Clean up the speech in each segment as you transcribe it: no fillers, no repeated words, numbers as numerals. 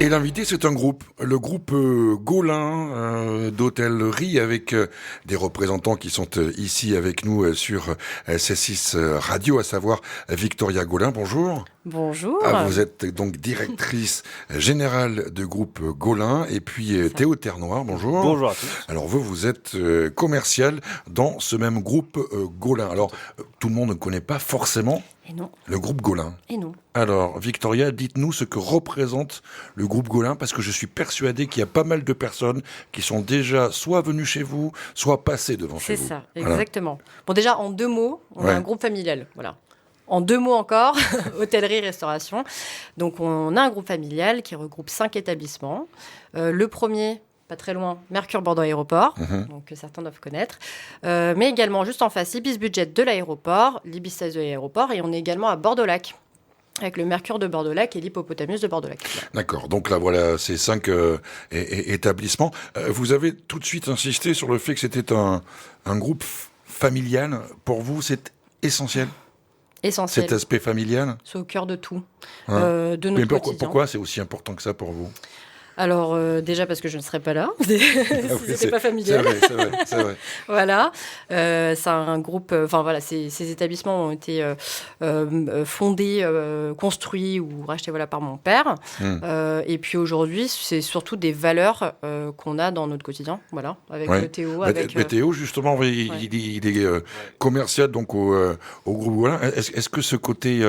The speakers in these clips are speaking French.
Et l'invité, c'est un groupe, le groupe Gaulin d'hôtellerie, avec des représentants qui sont ici avec nous sur C6 Radio, à savoir Victoria Gaulin. Bonjour. Bonjour. Vous êtes donc directrice générale du groupe Gaulin, et puis Théo Ternoir. Bonjour. Bonjour à tous. Alors vous êtes commercial dans ce même groupe Gaulin. Alors tout le monde ne connaît pas forcément le groupe Gaulin. Et non. Alors, Victoria, dites-nous ce que représente le groupe Gaulin, parce que je suis persuadé qu'il y a pas mal de personnes qui sont déjà soit venues chez vous, soit passées devant chez vous. C'est ça, exactement. Voilà. Bon, déjà, en 2 mots, on a un groupe familial. Voilà. En 2 mots encore, hôtellerie, restauration. Donc, on a un groupe familial qui regroupe 5 établissements. Le premier, pas très loin, Mercure Bordeaux Aéroport, donc que certains doivent connaître. Mais également, juste en face, Ibis Budget de l'aéroport, l'Ibis 16 de l'aéroport. Et on est également à Bordeaux-Lac, avec le Mercure de Bordeaux-Lac et l'Hippopotamus de Bordeaux-Lac. D'accord, donc là voilà ces 5 établissements. Vous avez tout de suite insisté sur le fait que c'était un groupe familial. Pour vous, c'est essentiel. Essentiel. Cet aspect familial. C'est au cœur de tout, de notre quotidien. Pourquoi c'est aussi important que ça pour vous ? Alors, déjà parce que je ne serais pas là, si c'était pas familial. C'est vrai. Voilà. C'est un groupe... Enfin, voilà, ces établissements ont été fondés, construits ou rachetés par mon père. Et puis aujourd'hui, c'est surtout des valeurs qu'on a dans notre quotidien. Voilà, avec Théo. Théo, justement, il est commercial donc au groupe Gaulin. Est-ce que ce côté...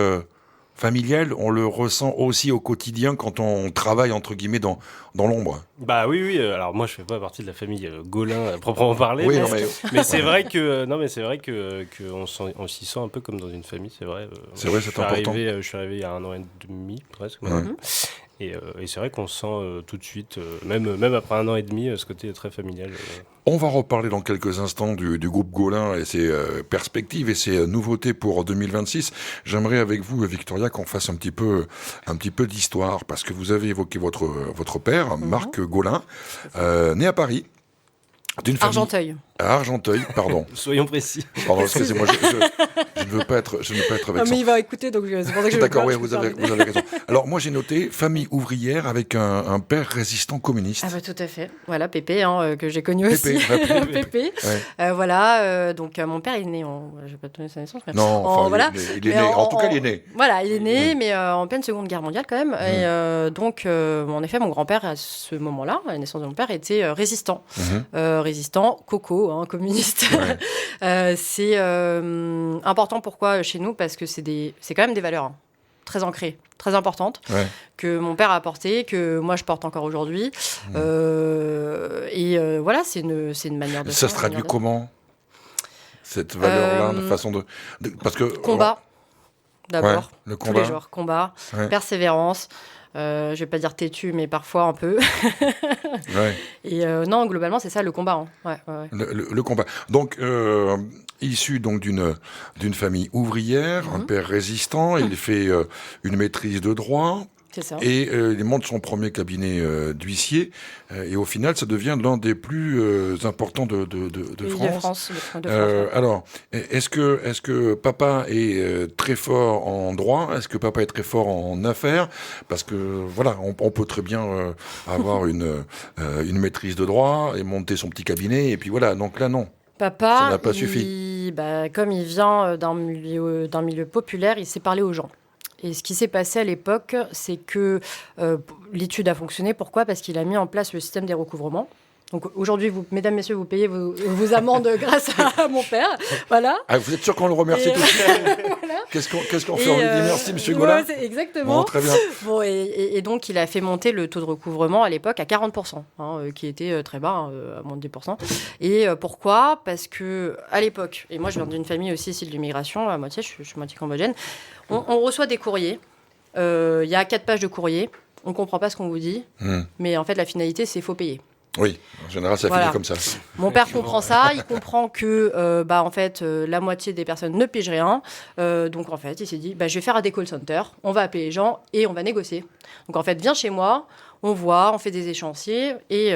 familial, on le ressent aussi au quotidien quand on travaille entre guillemets dans l'ombre. Bah oui. Alors moi je fais pas partie de la famille Gaulin à proprement parler. Oui, mais c'est vrai que on s'y sent un peu comme dans une famille, c'est vrai. C'est vrai, c'est important. Je suis arrivé il y a 1 an et demi presque. Et c'est vrai qu'on sent tout de suite, même après 1 an et demi, ce côté très familial. On va reparler dans quelques instants du groupe Gaulin et ses perspectives et ses nouveautés pour 2026. J'aimerais avec vous, Victoria, qu'on fasse un petit peu d'histoire, parce que vous avez évoqué votre père, Marc Gaulin, né à Paris. D'une famille... Argenteuil. À Argenteuil, pardon. Soyons précis. Pardon, excusez-moi, je ne veux pas être vexant. Non, mais il va écouter, donc c'est pour ça que je... D'accord, oui, vous avez raison. Alors, moi, j'ai noté famille ouvrière avec un père résistant communiste. Ah bah tout à fait. Voilà, Pépé, que j'ai connu aussi. Pépé. Voilà, donc mon père, il est né en... Je vais pas te donner sa naissance, mais... Non, enfin, il est né. En tout cas, il est né. Voilà, il est né, mais en pleine Seconde Guerre mondiale, quand même. Et donc, en effet, mon grand-père, à ce moment-là, à la naissance de mon père, était résistant. Résistant, coco, communiste. C'est important, pourquoi chez nous ? Parce que c'est quand même des valeurs très ancrées, très importantes, que mon père a apportées, que moi je porte encore aujourd'hui. Voilà, c'est une manière de ça se traduit comment, cette valeur-là, de façon de... Parce que... Combat, d'abord. Le combat. Tous les jours, combat, persévérance. Je vais pas dire têtu, mais parfois un peu. Et non, globalement, c'est ça le combat. Le combat. Donc, issu donc d'une famille ouvrière, un père résistant, il fait une maîtrise de droit. C'est ça. Et il monte son premier cabinet d'huissier. Et au final, ça devient l'un des plus importants de France. Alors, est-ce que papa est très fort en droit ? Est-ce que papa est très fort en affaires ? Parce que voilà, on peut très bien avoir une maîtrise de droit et monter son petit cabinet. Et puis voilà, donc là, non. Papa, ça n'a pas suffi. Comme il vient d'un milieu populaire, il sait parler aux gens. Et ce qui s'est passé à l'époque, c'est que l'étude a fonctionné. Pourquoi ? Parce qu'il a mis en place le système des recouvrements. Donc aujourd'hui, mesdames, messieurs, vous payez vos amendes grâce à mon père. Voilà. Ah, vous êtes sûr qu'on le remercie tout de suite ? Voilà. Qu'est-ce qu'on fait ? On lui dit merci, monsieur Gaulin ? Exactement. Bon, très bien. Bon, et donc, il a fait monter le taux de recouvrement à l'époque à 40%, qui était très bas, à moins de 10%. Et pourquoi ? Parce qu'à l'époque, et moi je viens d'une famille aussi issue de l'immigration, à moitié, je suis moitié cambodgienne, on reçoit des courriers. Il y a 4 pages de courrier. On ne comprend pas ce qu'on vous dit. Mais en fait, la finalité, c'est qu'il faut payer. Oui, en général, ça finit comme ça. Mon père comprend ça. Il comprend que, en fait, la moitié des personnes ne pigent rien. Donc, en fait, il s'est dit, je vais faire des call centers. On va appeler les gens et on va négocier. Donc, en fait, viens chez moi. On voit, on fait des échéanciers et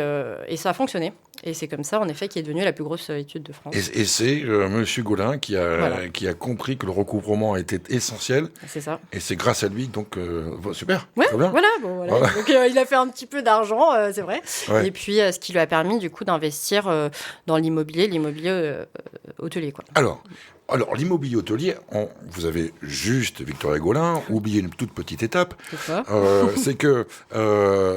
ça a fonctionné. Et c'est comme ça, en effet, qu'il est devenu la plus grosse étude de France. Et c'est Monsieur Gaulin qui a compris que le recouvrement était essentiel. C'est ça. Et c'est grâce à lui, donc super. Ouais, très bien. Voilà. Donc il a fait un petit peu d'argent, c'est vrai. Ouais. Et puis ce qui lui a permis du coup d'investir dans l'immobilier hôtelier, quoi. Alors, l'immobilier hôtelier, vous avez juste, Victoria Gaulin, oublié une toute petite étape. C'est que,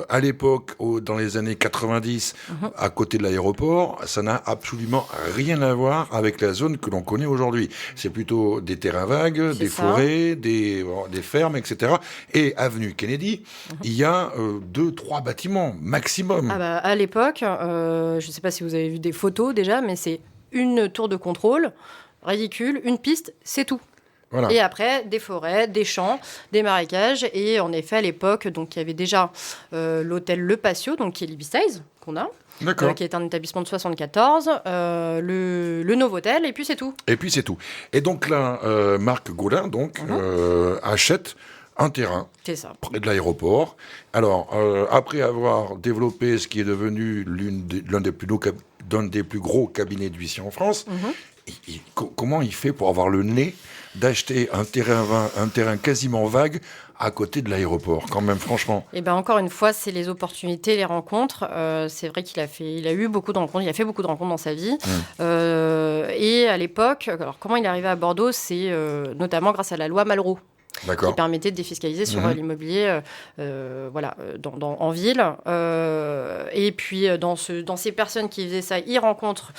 à l'époque, dans les années 90, à côté de l'aéroport, ça n'a absolument rien à voir avec la zone que l'on connaît aujourd'hui. C'est plutôt des terrains vagues, des forêts, des fermes, etc. Et avenue Kennedy, il y a 2-3 bâtiments maximum. À l'époque, je ne sais pas si vous avez vu des photos déjà, mais c'est une tour de contrôle, ridicule, une piste, c'est tout. Voilà. Et après, des forêts, des champs, des marécages. Et en effet, à l'époque, donc, il y avait déjà l'hôtel Le Patio, donc, qui est l'Ibis qu'on a, qui est un établissement de 74, le Novotel, et puis c'est tout. Et donc là, Marc Gaulin achète un terrain près de l'aéroport. Alors, après avoir développé ce qui est devenu l'un des plus gros cabinets d'huissiers en France, comment il fait pour avoir le nez d'acheter un terrain quasiment vague à côté de l'aéroport, quand même, franchement? Et encore une fois, c'est les opportunités, les rencontres. C'est vrai qu'il a fait beaucoup de rencontres dans sa vie. Et à l'époque, alors comment il est arrivé à Bordeaux, c'est notamment grâce à la loi Malraux. Qui permettait de défiscaliser sur l'immobilier en ville. Et puis, dans ces personnes qui faisaient ça, il rencontre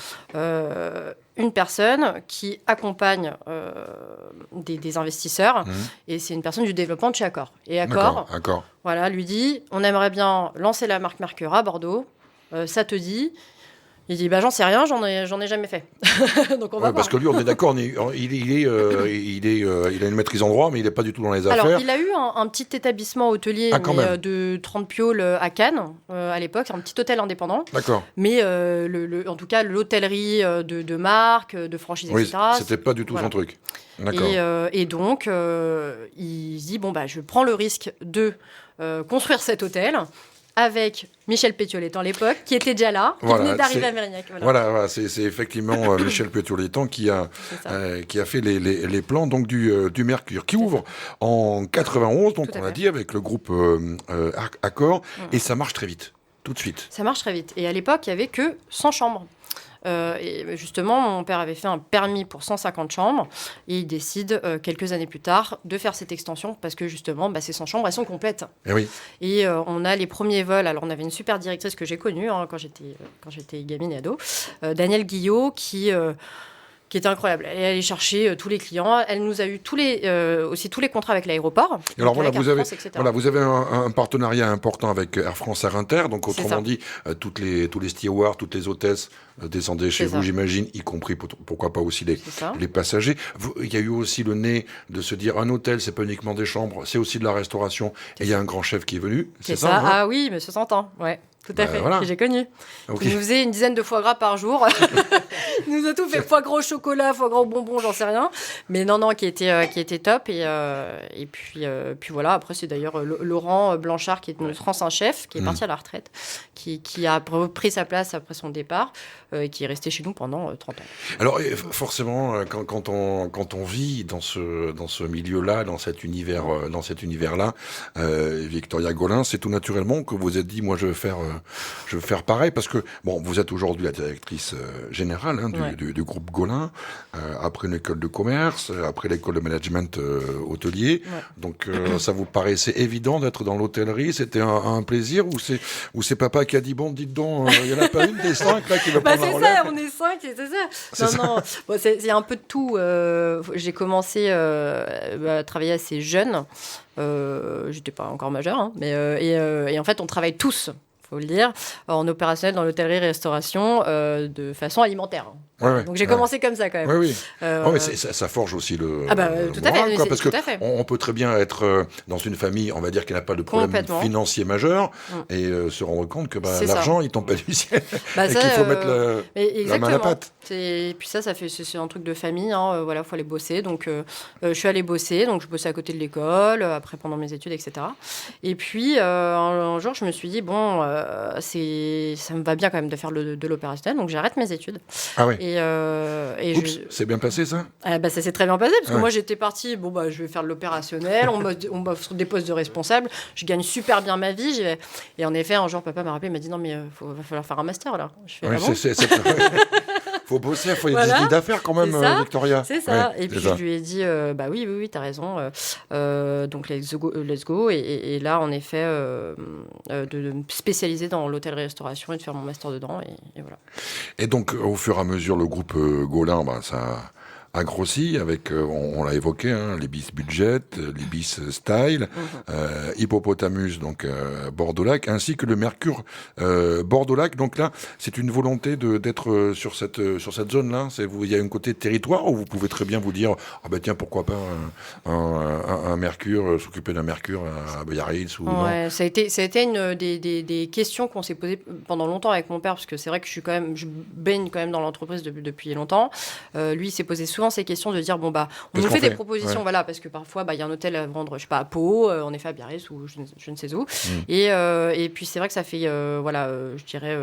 une personne qui accompagne des investisseurs. Et c'est une personne du développement de chez Accor. Et Accor lui dit, on aimerait bien lancer la marque Mercure à Bordeaux. Ça te dit ? Il dit, j'en sais rien, j'en ai jamais fait. Donc on va voir. Parce que lui, on est d'accord, il a une maîtrise en droit, mais il n'est pas du tout dans les affaires. Alors, il a eu un petit établissement hôtelier de 30 piaules à Cannes, à l'époque, un petit hôtel indépendant. D'accord. Mais en tout cas, l'hôtellerie de marque, de franchise, etc. C'était pas du tout son truc. D'accord. Et donc, il dit, je prends le risque de construire cet hôtel avec Michel Pétiolétan à l'époque, qui était déjà là, qui venait d'arriver à Mérignac. Voilà, c'est effectivement Michel Pétiolétan qui a fait les plans donc, du Mercure, qui ouvre en 91, donc on l'a dit, avec le groupe Accor, et ça marche très vite, tout de suite. Ça marche très vite. Et à l'époque, il n'y avait que 100 chambres. Et justement, mon père avait fait un permis pour 150 chambres et il décide quelques années plus tard de faire cette extension parce que justement, ces 100 chambres, elles sont complètes. Et on a les premiers vols. Alors, on avait une super directrice que j'ai connue quand j'étais gamine et ado, Danielle Guillot, qui était incroyable. Elle est allée chercher tous les clients. Elle nous a eu aussi tous les contrats avec l'aéroport. Et alors vous avez un partenariat important avec Air France Air Inter. Donc autrement dit, tous les stewards, toutes les hôtesses descendaient chez vous, j'imagine, y compris pourquoi pas aussi les passagers. Il y a eu aussi le nez de se dire un hôtel, c'est pas uniquement des chambres, c'est aussi de la restauration. Et il y a un grand chef qui est venu. C'est ça. Ah oui, monsieur Santan. Ouais. Tout à fait, que j'ai connu. Il nous faisait une dizaine de foie gras par jour. Il nous a tout fait, foie gras au chocolat, foie gras au bonbon, j'en sais rien. Mais non, qui était top. Et puis voilà, après c'est d'ailleurs Laurent Blanchard, qui est notre ancien chef, qui est parti à la retraite, qui a pris sa place après son départ, et qui est resté chez nous pendant 30 ans. Alors forcément, quand on vit dans ce milieu-là, dans cet univers-là, Victoria Gaulin, c'est tout naturellement que vous vous êtes dit, moi je veux faire pareil, parce que vous êtes aujourd'hui la directrice générale du groupe Gaulin, après une école de commerce, après l'école de management hôtelier. Donc ça vous paraissait évident d'être dans l'hôtellerie? C'était un plaisir, ou c'est papa qui a dit dites donc, il n'y en a pas une des 5 là qui va prendre la relève? C'est ça, on est 5, c'est ça. Non. C'est un peu de tout. J'ai commencé à travailler assez jeune. J'étais pas encore majeure, et en fait on travaille tous, faut le dire, en opérationnel dans l'hôtellerie-restauration de façon alimentaire. Donc j'ai commencé comme ça quand même. Oui. Mais ça forge aussi le. Tout à fait. Parce qu'on peut très bien être dans une famille, on va dire, qui n'a pas de problème financier majeur, et se rendre compte que l'argent, il tombe pas du ciel, et qu'il faut mettre la main à la pâte. Et puis c'est un truc de famille. Voilà, faut aller bosser. Donc je suis allée bosser. Donc je bossais à côté de l'école, après pendant mes études, etc. Et puis un jour, je me suis dit ça me va bien quand même de faire de l'opérationnel. Donc j'arrête mes études. Ah oui. C'est bien passé ça ? Ça s'est très bien passé parce que moi j'étais partie, je vais faire de l'opérationnel, on m'offre des postes de responsable, je gagne super bien ma vie. Et en effet, un jour, papa m'a rappelé, il m'a dit non, mais va falloir faire un master là. Je fais, faut bosser, faut y avoir des idées d'affaires quand même, Victoria. C'est ça. Et puis je lui ai dit, oui, t'as raison. Donc let's go. Et là, en effet, de me spécialiser dans l'hôtellerie-restauration et de faire mon master dedans. Et voilà. Et donc, au fur et à mesure, le groupe Gaulin, ça a grossi avec, on l'a évoqué, l'Ibis Budget, l'Ibis Style, Hippopotamus, donc Bordeaux-Lac, ainsi que le Mercure Bordeaux-Lac. Donc là, c'est une volonté d'être sur cette zone-là. Il y a un côté territoire où vous pouvez très bien vous dire, tiens, pourquoi pas un Mercure, s'occuper d'un Mercure à Biarritz ou non. Ça a été une des questions qu'on s'est posées pendant longtemps avec mon père, parce que c'est vrai que je baigne quand même dans l'entreprise depuis longtemps. Lui, il s'est posé souvent ces questions de dire on nous fait des propositions, voilà, parce que parfois il y a un hôtel à vendre, je sais pas, à Pau, on est fait à Biarritz ou je ne sais où. Et puis c'est vrai que ça fait je dirais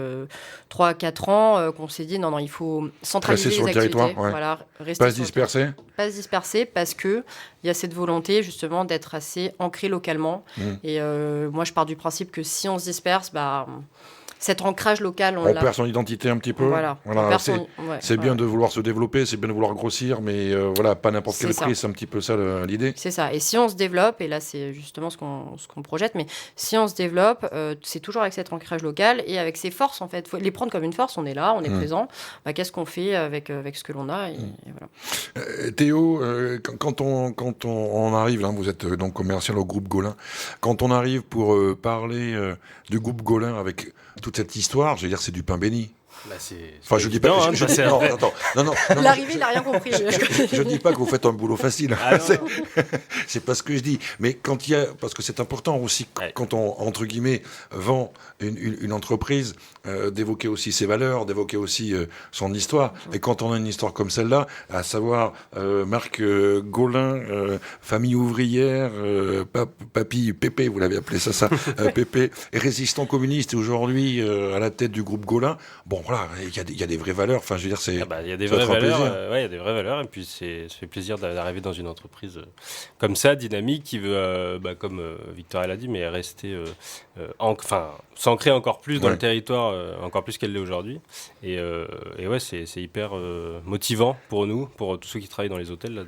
3-4 ans qu'on s'est dit non, il faut centraliser les activités, rester pas se disperser, parce que il y a cette volonté justement d'être assez ancré localement. Et moi je pars du principe que si on se disperse, cet ancrage local, on perd son identité un petit peu. Voilà. C'est bien de vouloir se développer, c'est bien de vouloir grossir, mais pas n'importe quel prix, c'est un petit peu ça l'idée. C'est ça. Et si on se développe, et là c'est justement ce qu'on projette, mais si on se développe, c'est toujours avec cet ancrage local et avec ses forces en fait. Faut les prendre comme une force. On est là, on est présent. Qu'est-ce qu'on fait avec ce que l'on a et voilà. Théo, quand on arrive, là, vous êtes donc commercial au groupe Gaulin. Quand on arrive pour parler du groupe Gaulin avec toute cette histoire, je veux dire, c'est du pain béni. Je dis pas. Non. L'arrivée, il n'a rien compris. Je dis pas que vous faites un boulot facile. C'est pas ce que je dis. Mais parce que c'est important aussi, quand on, entre guillemets, vend une entreprise, d'évoquer aussi ses valeurs, d'évoquer aussi son histoire. Et quand on a une histoire comme celle-là, à savoir Marc Gaulin, famille ouvrière, papy Pépé, vous l'avez appelé ça, Pépé, résistant communiste et aujourd'hui à la tête du groupe Gaulin. Bon, voilà, il y a des vraies valeurs. Enfin, je veux dire, c'est. Il y a des vraies valeurs. Il y a des vraies valeurs. Et puis, ça fait plaisir d'arriver dans une entreprise comme ça, dynamique, qui veut, comme Victoria l'a dit, mais rester, s'ancrer encore plus dans le territoire, encore plus qu'elle l'est aujourd'hui. Et c'est hyper motivant pour nous, pour tous ceux qui travaillent dans les hôtels, là,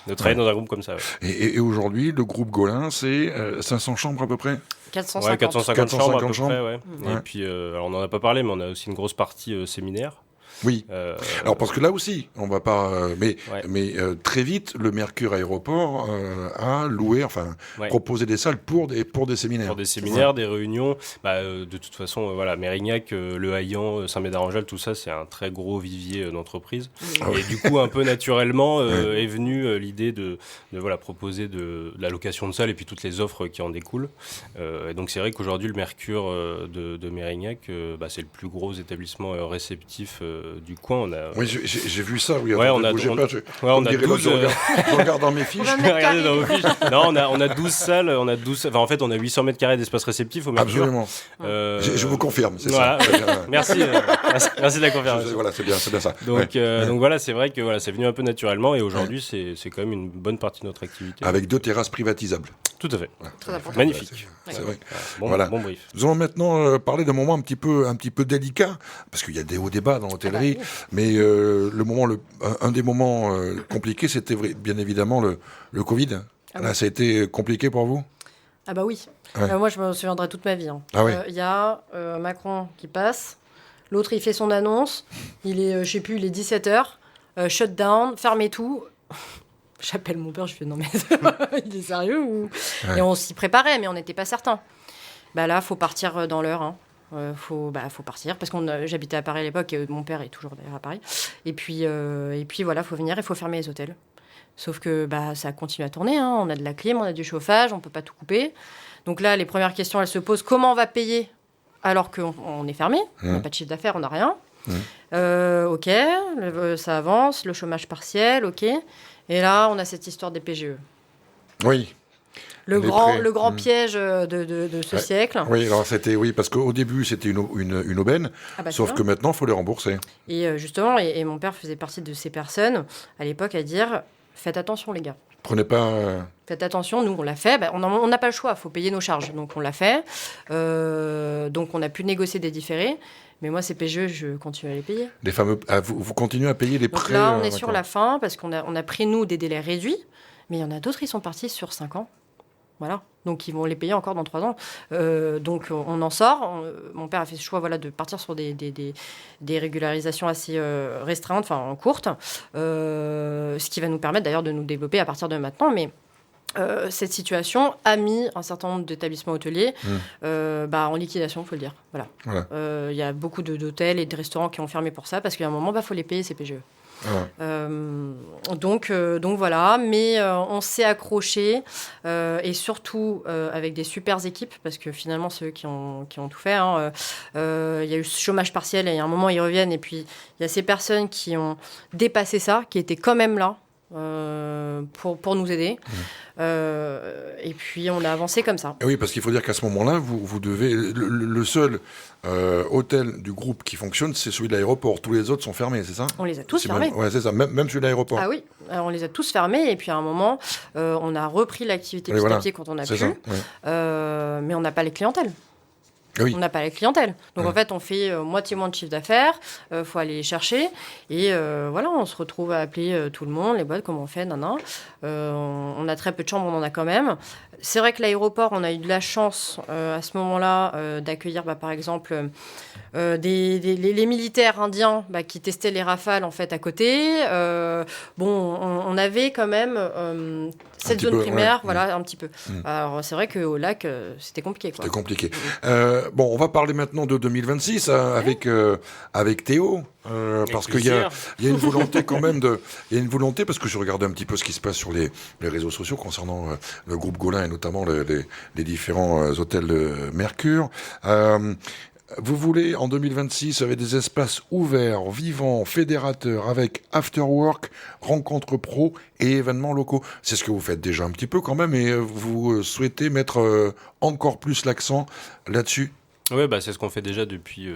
de travailler dans un groupe comme ça. Et aujourd'hui, le groupe Gaulin, c'est 500 chambres à peu près. 450 chambres à peu près. Et puis, alors on n'en a pas parlé, mais on a aussi une grosse partie séminaire. Oui. Alors parce que là aussi, on va pas. Mais très vite, le Mercure Aéroport a loué, proposé des salles pour des séminaires. Pour des séminaires, des réunions. De toute façon, Mérignac, Le Haillan, Saint-Médard-en-Jalles, tout ça, c'est un très gros vivier d'entreprises. Et du coup, un peu naturellement, est venue l'idée de proposer de la location de salles et puis toutes les offres qui en découlent. Et donc c'est vrai qu'aujourd'hui, le Mercure de Mérignac, c'est le plus gros établissement réceptif du coin. Oui, j'ai vu ça. Oui, on a 12. Je regarde dans mes fiches. Non, on a 12 salles. On a 12. Enfin, en fait, on a 800 mètres carrés d'espace réceptif au Mercure. Absolument. Je vous confirme. C'est ça. Merci de la confirmation. Voilà, c'est bien ça. Donc voilà, c'est vrai que c'est venu un peu naturellement et aujourd'hui, c'est quand même une bonne partie de notre activité. Avec 2 terrasses privatisables. Tout à fait. Très important. Magnifique. C'est vrai. Bon brief. Nous allons maintenant parler d'un moment un petit peu délicat, parce qu'il y a des hauts débats dans l'hôtellerie, mais un des moments compliqués, c'était bien évidemment le Covid. Là, ça a été compliqué pour vous ? Ah bah oui. Moi, je me souviendrai toute ma vie. Il y a Macron qui passe, l'autre, il fait son annonce, il est 17h, shutdown, fermez tout. J'appelle mon père, je fais non mais il est sérieux ou... Et on s'y préparait, mais on n'était pas certain. Là, faut partir dans l'heure. faut partir parce j'habitais à Paris à l'époque et mon père est toujours d'ailleurs à Paris. Et puis voilà, faut venir, il faut fermer les hôtels. Sauf que ça continue à tourner, hein. On a de la clim, on a du chauffage, on peut pas tout couper. Donc là, les premières questions, elles se posent, comment on va payer alors qu'on est fermé, on n'a pas de chiffre d'affaires, on n'a rien. Ok, ça avance, le chômage partiel, ok. Et là, on a cette histoire des PGE. Oui. Le grand piège de ce siècle. Oui, alors parce qu'au début, c'était une aubaine, sauf que maintenant, il faut les rembourser. Et justement, et mon père faisait partie de ces personnes, à l'époque, à dire, faites attention, les gars. Prenez pas... Faites attention, nous, on l'a fait. On n'a pas le choix, il faut payer nos charges. Donc, on l'a fait. Donc, on a pu négocier des différés. Mais moi, ces PGE, je continue à les payer. Les fameux... vous continuez à payer les prêts. Donc là, on est sur la fin, parce qu'on a pris, nous, des délais réduits. Mais il y en a d'autres, ils sont partis sur 5 ans. Voilà. Donc, ils vont les payer encore dans 3 ans. Donc, on en sort. Mon père a fait ce choix de partir sur des régularisations assez restreintes, enfin courtes. Ce qui va nous permettre d'ailleurs de nous développer à partir de maintenant. Mais cette situation a mis un certain nombre d'établissements hôteliers en liquidation, il faut le dire. Voilà. Y a beaucoup d'hôtels et de restaurants qui ont fermé pour ça, parce qu'à un moment, il faut les payer, ces PGE. Donc voilà, mais on s'est accroché et surtout avec des super équipes, parce que finalement ceux qui ont tout fait, y a eu ce chômage partiel et à un moment ils reviennent, et puis il y a ces personnes qui ont dépassé ça, qui étaient quand même là pour nous aider. Et puis on a avancé comme ça. Et oui, parce qu'il faut dire qu'à ce moment-là, vous devez... Le seul hôtel du groupe qui fonctionne, c'est celui de l'aéroport. Tous les autres sont fermés, c'est ça ? On les a tous fermés. Ouais, c'est ça, même celui de l'aéroport. Ah oui, on les a tous fermés, et puis à un moment, on a repris l'activité petit à petit quand on a pu, mais on n'a pas les clientèles. Oui. On n'a pas la clientèle. Donc en fait, on fait moitié moins de chiffre d'affaires, faut aller les chercher. Et on se retrouve à appeler tout le monde, les boîtes, comment on fait, on a très peu de chambres, on en a quand même. C'est vrai que l'aéroport, on a eu de la chance à ce moment-là d'accueillir par exemple les militaires indiens qui testaient les Rafales en fait à côté. On avait quand même cette zone primaire, un petit peu. Alors c'est vrai qu'au lac, c'était compliqué. C'était compliqué. On va parler maintenant de 2026 avec Théo, parce qu'il y a une volonté quand même parce que je regardais un petit peu ce qui se passe sur les réseaux sociaux concernant le groupe Golin et notamment les différents hôtels de Mercure. Vous voulez, en 2026, avec des espaces ouverts, vivants, fédérateurs, avec after-work, rencontres pro et événements locaux. C'est ce que vous faites déjà un petit peu quand même, et vous souhaitez mettre encore plus l'accent là-dessus. Oui, c'est ce qu'on fait déjà depuis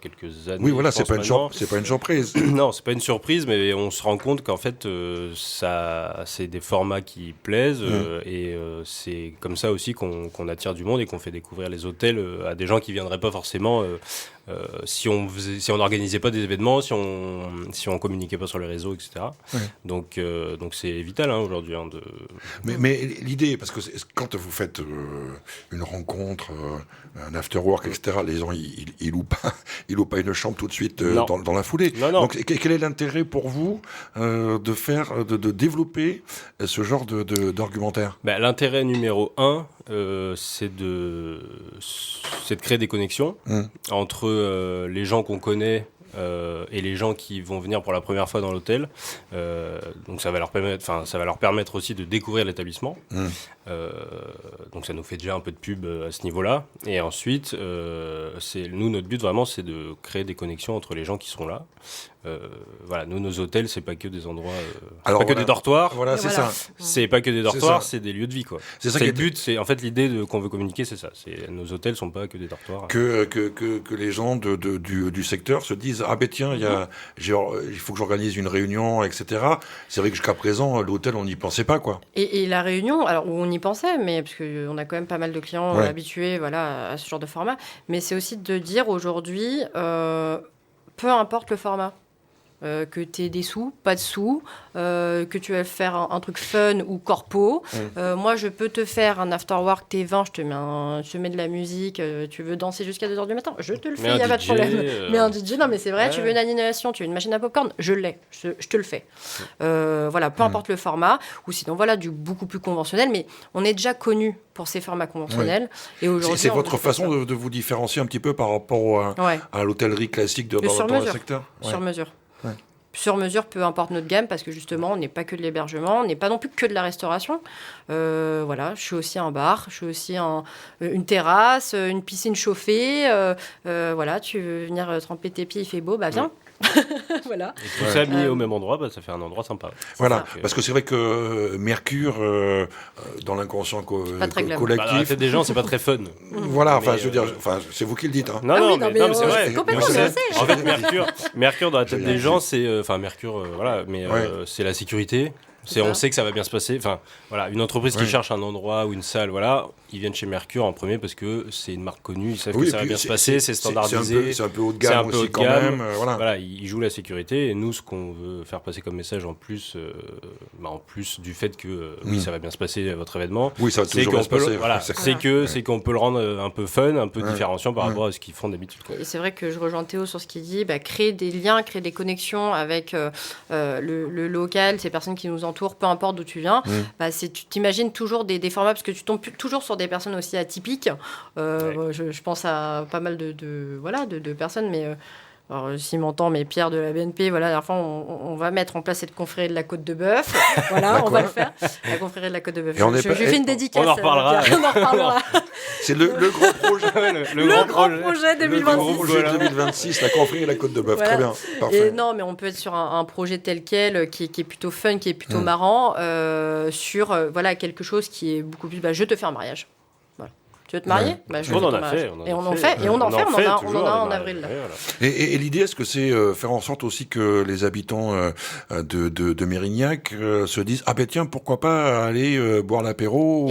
quelques années. Oui, voilà, c'est pas une surprise. Non, c'est pas une surprise, mais on se rend compte qu'en fait, c'est des formats qui plaisent, et c'est comme ça aussi qu'on attire du monde et qu'on fait découvrir les hôtels à des gens qui viendraient pas forcément si on n'organisait pas des événements, si on communiquait pas sur les réseaux, etc. Ouais. Donc c'est vital aujourd'hui. Mais l'idée, parce que quand vous faites une rencontre, un after-work, etc., les gens ils louent pas une chambre tout de suite dans la foulée. Non. Donc quel est l'intérêt pour vous de développer ce genre d'argumentaire ? L'intérêt numéro 1, c'est de créer des connexions entre les gens qu'on connaît et les gens qui vont venir pour la première fois dans l'hôtel. Donc ça va leur permettre aussi de découvrir l'établissement. Donc ça nous fait déjà un peu de pub à ce niveau-là. Et ensuite, notre but vraiment, c'est de créer des connexions entre les gens qui sont là. Nos hôtels, c'est pas que des endroits, pas que des dortoirs. Voilà, c'est ça. C'est pas que des dortoirs, c'est des lieux de vie, quoi. C'est le but. C'est en fait l'idée qu'on veut communiquer, c'est ça. Nos hôtels sont pas que des dortoirs. Que les gens du secteur se disent tiens, il faut que j'organise une réunion, etc. C'est vrai que jusqu'à présent, l'hôtel, on n'y pensait pas, quoi. Et la réunion, alors on y pensait, mais parce qu'on a quand même pas mal de clients habitués, à ce genre de format. Mais c'est aussi de dire aujourd'hui, peu importe le format. que tu aies des sous, pas de sous, que tu veux faire un truc fun ou corpo. Moi, je peux te faire un after-work, t'es 20, je te mets de la musique, tu veux danser jusqu'à 2h du matin, je te le fais, il n'y a pas de problème. Mais un DJ, non mais c'est vrai, tu veux une animation, tu veux une machine à popcorn, je l'ai, je te le fais. Voilà, peu importe le format, ou sinon voilà, du beaucoup plus conventionnel, mais on est déjà connu pour ces formats conventionnels. Et aujourd'hui, c'est votre façon de vous différencier un petit peu par rapport à l'hôtellerie classique dans le secteur. Sur mesure. Ouais. Sur mesure, peu importe notre gamme, parce que justement, on n'est pas que de l'hébergement, on n'est pas non plus que de la restauration. Voilà, je suis aussi un bar, je suis aussi une terrasse, une piscine chauffée. Voilà, tu veux venir tremper tes pieds, il fait beau, bah viens. Voilà. Et tout ça mis au même endroit, ça fait un endroit sympa. Voilà, parce que c'est vrai que Mercure, dans l'inconscient collectif... Bah, dans la tête des gens, c'est pas très fun. Voilà, enfin, je veux dire, c'est vous qui le dites. Hein. Non, mais c'est vrai. Complètement, en fait, Mercure dans la tête des gens, c'est... Enfin, Mercure, voilà, mais c'est la sécurité. On sait que ça va bien se passer. Enfin, voilà, une entreprise qui cherche un endroit ou une salle, voilà, ils viennent chez Mercure en premier parce que c'est une marque connue, ils savent que ça va bien se passer, c'est standardisé. C'est un peu haut de gamme aussi quand même. Voilà, ils jouent la sécurité. Et nous, ce qu'on veut faire passer comme message en plus du fait que oui, ça va bien se passer votre événement, oui, ça va toujours bien se passer. Voilà, c'est qu'on peut le rendre un peu fun, un peu différenciant par rapport à ce qu'ils font d'habitude. Et c'est vrai que je rejoins Théo sur ce qu'il dit, créer des liens, créer des connexions avec le local, ces personnes qui nous entourent, peu importe d'où tu viens. Tu t'imagines toujours des formats, parce que tu tombes toujours sur des personnes aussi atypiques. Je pense à pas mal de personnes, mais alors, s'il m'entend, mais Pierre de la BNP, voilà, la dernière fois, on va mettre en place cette confrérie de la Côte de Bœuf. Voilà, on va le faire. La confrérie de la Côte de Bœuf. Je fais une dédicace. On en reparlera. C'est le grand projet. le grand projet 2026. Le grand projet 2026, la confrérie de la Côte de Bœuf. Voilà. Très bien. Parfait. Et non, mais on peut être sur un projet tel quel, qui est plutôt fun, qui est plutôt marrant, sur quelque chose qui est beaucoup plus. Je te fais un mariage. Tu veux te marier ? On en a fait. On en a en avril. Là. Et l'idée, est-ce que c'est faire en sorte aussi que les habitants de Mérignac se disent « Ah ben tiens, pourquoi pas aller boire l'apéro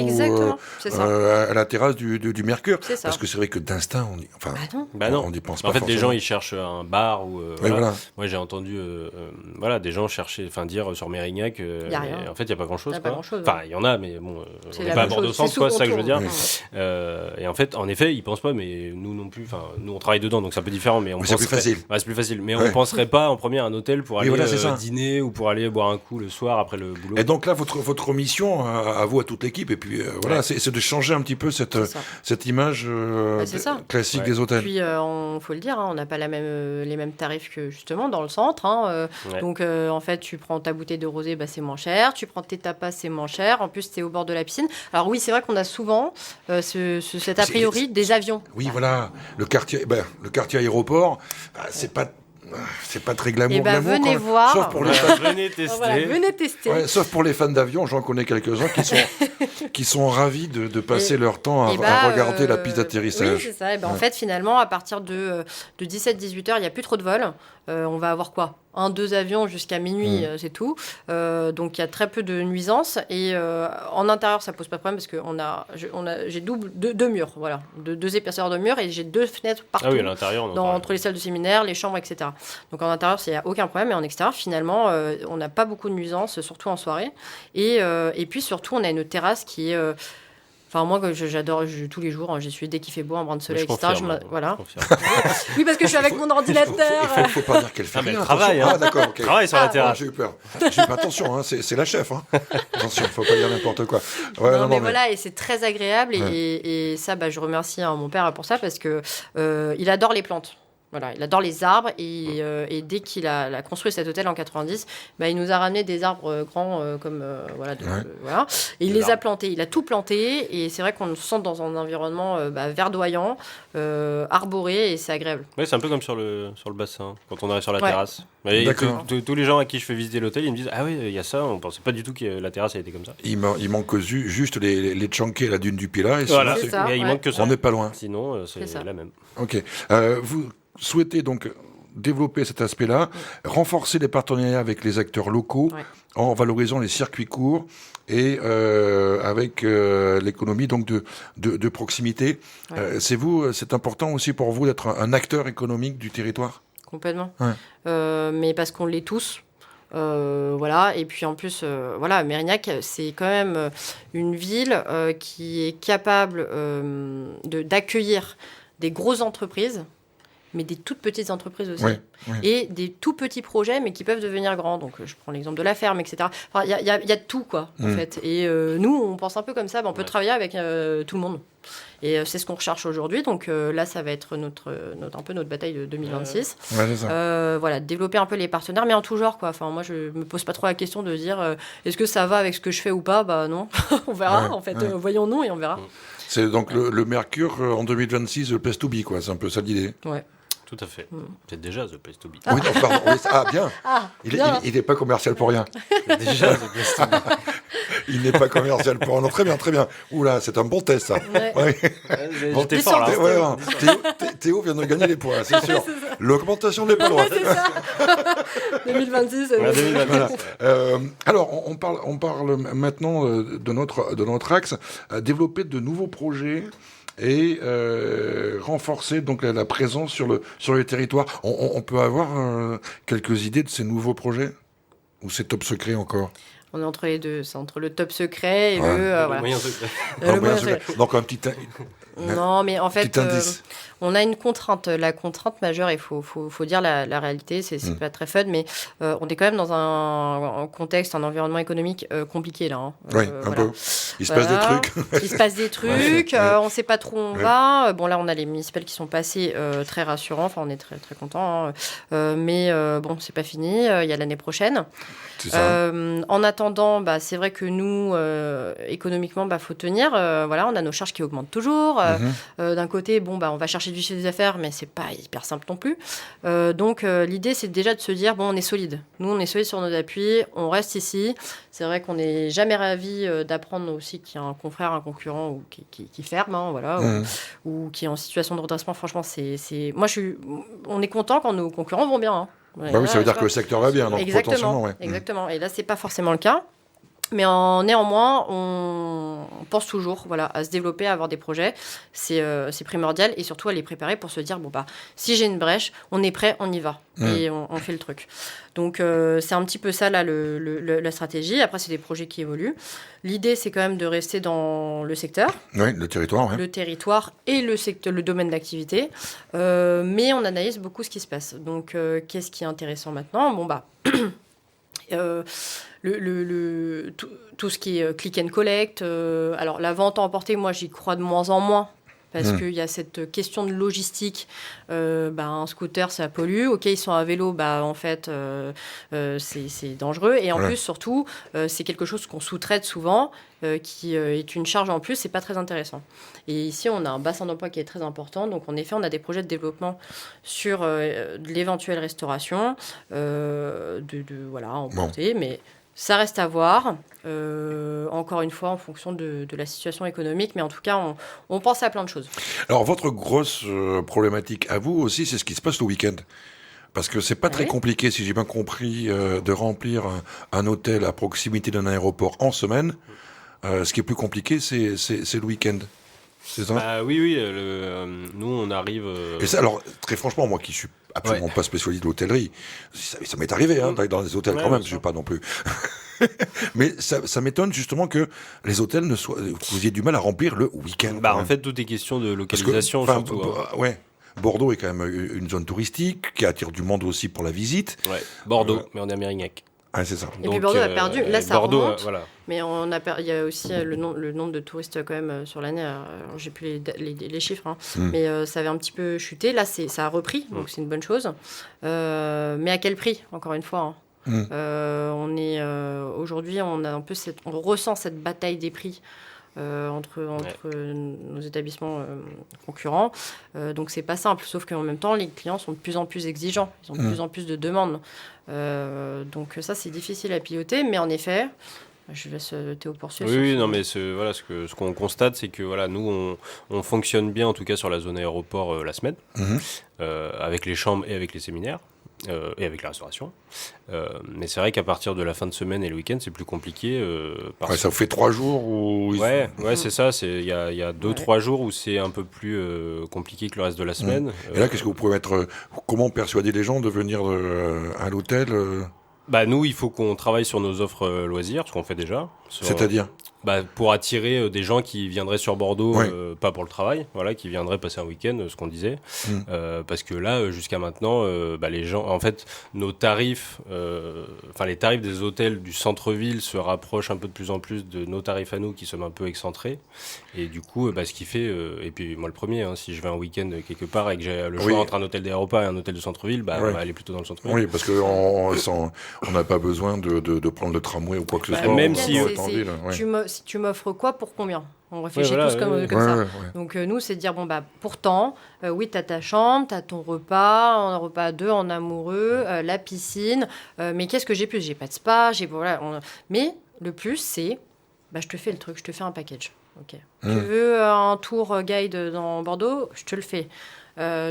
à la terrasse du Mercure ?» Parce que c'est vrai que d'instinct, on n'y pense pas. En fait, forcément. les gens, ils cherchent un bar ou... Moi, j'ai entendu des gens chercher, dire sur Mérignac, en fait, il n'y a pas grand-chose. Enfin, il y en a, mais bon, on n'est pas à Bordeaux-Centre, c'est ça que je veux dire. Et en fait, en effet, ils pensent pas, mais nous non plus. Enfin, nous on travaille dedans, donc c'est un peu différent. Mais c'est plus facile. C'est plus facile. Mais on penserait pas en premier à un hôtel pour aller dîner ou pour aller boire un coup le soir après le boulot. Et donc là, votre mission, à vous, à toute l'équipe, et puis c'est de changer un petit peu cette image classique des hôtels. Et puis, faut le dire, on n'a pas les mêmes tarifs que justement dans le centre. Donc en fait, tu prends ta bouteille de rosé, c'est moins cher. Tu prends tes tapas, c'est moins cher. En plus, t'es au bord de la piscine. Alors oui, c'est vrai qu'on a souvent cet a priori des avions. Oui, voilà. Le quartier aéroport, c'est pas très glamour. Venez voir. Sauf pour les venez tester. Venez tester. Sauf pour les fans d'avion, j'en connais quelques-uns qui sont ravis de passer leur temps à regarder la piste d'atterrissage. Oui, c'est ça. En fait, finalement, à partir de 17-18 heures, il n'y a plus trop de vols. On va avoir quoi ? 1-2 avions jusqu'à minuit, c'est tout. Donc il y a très peu de nuisances. Et en intérieur, ça pose pas de problème parce que j'ai deux murs, voilà, deux épaisseurs de murs, et j'ai 2 fenêtres partout. Ah oui, à l'intérieur, entre les salles de séminaire, les chambres, etc. Donc en intérieur, il n'y a aucun problème. Et en extérieur, finalement, on n'a pas beaucoup de nuisances, surtout en soirée. Et puis surtout, on a une terrasse qui est... Enfin, moi, j'adore tous les jours. J'y suis dès qu'il fait beau, un brin de soleil, etc. Voilà. Oui, parce que je suis avec mon ordinateur. Il faut pas dire qu'elle fait rien. Elle travaille. Ah, d'accord. Okay. Travaille sur la terrasse. J'ai eu peur. Attention, c'est la chef. Attention, faut pas dire n'importe quoi. Ouais, mais voilà, et c'est très agréable. Et ça, je remercie mon père pour ça parce que il adore les plantes. Voilà, il adore les arbres et dès qu'il a construit cet hôtel en 90, il nous a ramené des arbres grands comme voilà. Et il les a plantés, il a tout planté et c'est vrai qu'on se sent dans un environnement verdoyant, arboré et c'est agréable. Oui, c'est un peu comme sur le bassin quand on arrive sur la terrasse. Tous les gens à qui je fais visiter l'hôtel, ils me disent ah oui, il y a ça, on pensait pas du tout que la terrasse a été comme ça. Il manque juste les Tchankés et la dune du Pilat. Voilà, il manque que ça. On n'est pas loin. Sinon, c'est la même. Ok. Vous souhaitez donc développer cet aspect-là, renforcer les partenariats avec les acteurs locaux en valorisant les circuits courts et avec l'économie donc de proximité. C'est important aussi pour vous d'être un acteur économique du territoire ? Complètement. Mais parce qu'on l'est tous. Voilà, et puis en plus, Mérignac, c'est quand même une ville qui est capable d'accueillir des grosses entreprises, mais des toutes petites entreprises aussi. Et des tout petits projets, mais qui peuvent devenir grands. Donc, je prends l'exemple de la ferme, etc. Enfin, il y a de tout, quoi, en fait. Et nous, on pense un peu comme ça, on peut travailler avec tout le monde. Et c'est ce qu'on recherche aujourd'hui. Donc là, ça va être un peu notre bataille de 2026. C'est ça. Développer un peu les partenaires, mais en tout genre, quoi. Enfin, moi, je me pose pas trop la question de dire est-ce que ça va avec ce que je fais ou pas. Bah non, on verra. En fait, voyons-nous et on verra. C'est donc le Mercure en 2026, le place to be, quoi. C'est un peu ça l'idée. Ouais. Tout à fait. C'est déjà The Place to Be. Oui, non, pardon. Bien. Il n'est pas commercial pour rien. C'est déjà The Place to Be. Il n'est pas commercial pour rien. Non, très bien, très bien. Oula, c'est un bon test, ça. J'étais fort, là. Théo vient de gagner les points, c'est sûr. L'augmentation n'est pas loin. C'est ça. 2026. Voilà. Alors, on parle maintenant de notre axe, développer de nouveaux projets et renforcer donc la présence sur le territoire. On peut avoir quelques idées de ces nouveaux projets? Ou c'est top secret encore? On est entre les deux. C'est entre le top secret et le moyen secret. Le moyen secret. Donc un petit... Non, mais en fait, on a une contrainte. La contrainte majeure, il faut dire la réalité, c'est pas très fun, mais on est quand même dans un contexte, un environnement économique compliqué, là. Oui, un peu. Il se passe des trucs. Il se passe des trucs, on ne sait pas trop où on va. Bon, là, on a les municipales qui sont passées très rassurants, enfin, on est très, très contents. Mais bon, c'est pas fini, il y a l'année prochaine. C'est ça. En attendant, c'est vrai que nous, économiquement, faut tenir. On a nos charges qui augmentent toujours. D'un côté, on va chercher du chiffre d'affaires, mais c'est pas hyper simple non plus. Donc, l'idée, c'est déjà de se dire, on est solide. Nous, on est solide sur nos appuis, on reste ici. C'est vrai qu'on n'est jamais ravis d'apprendre aussi qu'il y a un confrère, un concurrent ou qui ferme, ou qui est en situation de redressement. Franchement, on est content quand nos concurrents vont bien. Oui, ça veut dire que le secteur va bien, donc potentiellement. Exactement. Et là, c'est pas forcément le cas. Mais néanmoins, on pense toujours à se développer, à avoir des projets. C'est primordial et surtout à les préparer pour se dire, si j'ai une brèche, on est prêt, on y va. Et on fait le truc. Donc, c'est un petit peu ça, là, la stratégie. Après, c'est des projets qui évoluent. L'idée, c'est quand même de rester dans le secteur. Oui, le territoire. Le territoire et le domaine d'activité. Mais on analyse beaucoup ce qui se passe. Donc, qu'est-ce qui est intéressant maintenant? Tout ce qui est click and collect. Alors, la vente à emporter, moi, j'y crois de moins en moins. Parce qu'il y a cette question de logistique. Un scooter, ça pollue. OK, ils sont à vélo, en fait, c'est dangereux. Et en plus, surtout, c'est quelque chose qu'on sous-traite souvent, qui est une charge en plus. C'est pas très intéressant. Et ici, on a un bassin d'emploi qui est très important. Donc, en effet, on a des projets de développement sur de l'éventuelle restauration, emporter. Mais ça reste à voir. Encore une fois, en fonction de la situation économique. Mais en tout cas, on pense à plein de choses. Alors, votre grosse problématique à vous aussi, c'est ce qui se passe le week-end. Parce que c'est pas très compliqué, si j'ai bien compris, de remplir un hôtel à proximité d'un aéroport en semaine. Ce qui est plus compliqué, c'est le week-end. C'est ça? Oui. Nous, on arrive... Et ça, alors, très franchement, moi qui suis absolument pas spécialiste de l'hôtellerie, ça m'est arrivé d'aller dans des hôtels quand même, je ne suis pas non plus... Mais ça m'étonne justement que les hôtels vous ayez du mal à remplir le week-end. En fait, tout est question de localisation. Surtout, Bordeaux est quand même une zone touristique qui attire du monde aussi pour la visite. Bordeaux, mais on est à Mérignac. C'est ça. Et puis Bordeaux a perdu. Là, ça Bordeaux, remonte. Mais il y a aussi le nombre de touristes quand même sur l'année. J'ai plus les chiffres, mais ça avait un petit peu chuté. Là, ça a repris, donc c'est une bonne chose. Mais à quel prix, encore une fois? On est aujourd'hui, on ressent cette bataille des prix entre nos établissements concurrents. Donc c'est pas simple, sauf qu'en même temps, les clients sont de plus en plus exigeants, ils ont de plus en plus de demandes. Donc ça, c'est difficile à piloter, mais en effet, je laisse Théo poursuivre. Oui, non, mais ce qu'on constate, c'est que nous, on fonctionne bien, en tout cas sur la zone aéroport la semaine, avec les chambres et avec les séminaires. et avec la restauration. Mais c'est vrai qu'à partir de la fin de semaine et le week-end, c'est plus compliqué. Ça vous fait 3 jours où... Ouais, c'est ça. Il y a 2-3 jours où c'est un peu plus compliqué que le reste de la semaine. Et là, qu'est-ce que vous pouvez mettre... comment persuader les gens de venir à l'hôtel Nous, il faut qu'on travaille sur nos offres loisirs, ce qu'on fait déjà. C'est-à-dire pour attirer des gens qui viendraient sur Bordeaux, pas pour le travail, qui viendraient passer un week-end, ce qu'on disait. Parce que là, jusqu'à maintenant, les gens, en fait, nos tarifs, les tarifs des hôtels du centre-ville se rapprochent un peu de plus en plus de nos tarifs à nous, qui sommes un peu excentrés. Et du coup, ce qui fait, et puis moi le premier, si je vais un week-end quelque part et que j'ai le choix entre un hôtel d'aéroport et un hôtel de centre-ville, on va aller plutôt dans le centre-ville. Oui, parce qu'on n'a pas besoin de prendre le tramway ou quoi que ce soit. Même si tu m'offres quoi pour combien? On réfléchit tous comme ça. Ouais. Donc nous, c'est de dire, pourtant, oui, t'as ta chambre, t'as ton repas, un repas à 2 en amoureux, la piscine, mais qu'est-ce que j'ai plus? J'ai pas de spa, mais le plus, c'est, je te fais le truc, je te fais un package. Okay. Tu veux un tour guide dans Bordeaux? Je te le fais.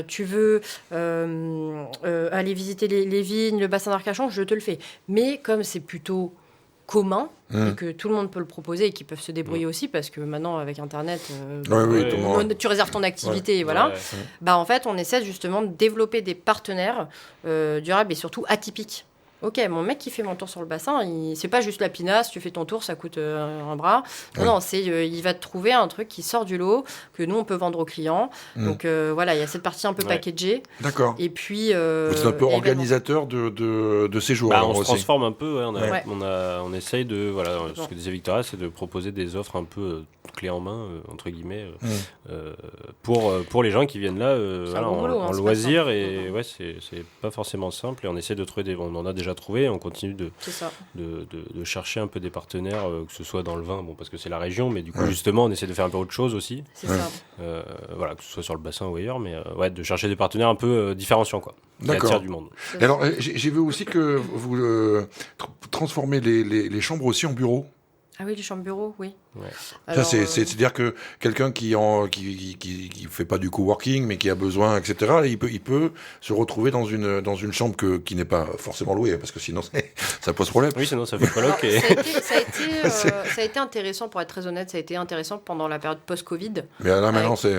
Tu veux aller visiter les vignes, le bassin d'Arcachon? Je te le fais. Mais comme c'est plutôt commun et que tout le monde peut le proposer et qu'ils peuvent se débrouiller aussi, parce que maintenant avec Internet tu réserves ton activité en fait on essaie justement de développer des partenaires durables et surtout atypiques. Ok, mon mec qui fait mon tour sur le bassin, c'est pas juste la pinasse, tu fais ton tour, ça coûte un bras. Non, c'est il va te trouver un truc qui sort du lot, que nous on peut vendre aux clients. Donc il y a cette partie un peu packagée. D'accord. Et puis vous êtes un peu organisateur de séjours. On se transforme un peu, on essaye de, ce que disait Victoria, c'est de proposer des offres un peu clés en main, entre guillemets, pour les gens qui viennent là en loisir. Et c'est pas forcément simple, et on essaie de trouver on en a déjà trouvé, on continue de chercher un peu des partenaires, que ce soit dans le vin, parce que c'est la région, mais du coup justement on essaie de faire un peu autre chose aussi. C'est ça. Que ce soit sur le bassin ou ailleurs, mais de chercher des partenaires un peu différenciants, qui attirent du monde. Et alors j'ai vu aussi que vous transformez les chambres aussi en bureaux. Ah oui, les chambres bureaux, oui. Ouais. Alors, ça, c'est-à-dire que quelqu'un qui fait pas du coworking, mais qui a besoin, etc., il peut se retrouver dans une chambre qui n'est pas forcément louée, parce que sinon ça pose problème. Oui, sinon ça fait coloc. Ça a été intéressant, pour être très honnête, ça a été intéressant pendant la période post-Covid. Mais là, maintenant, c'est...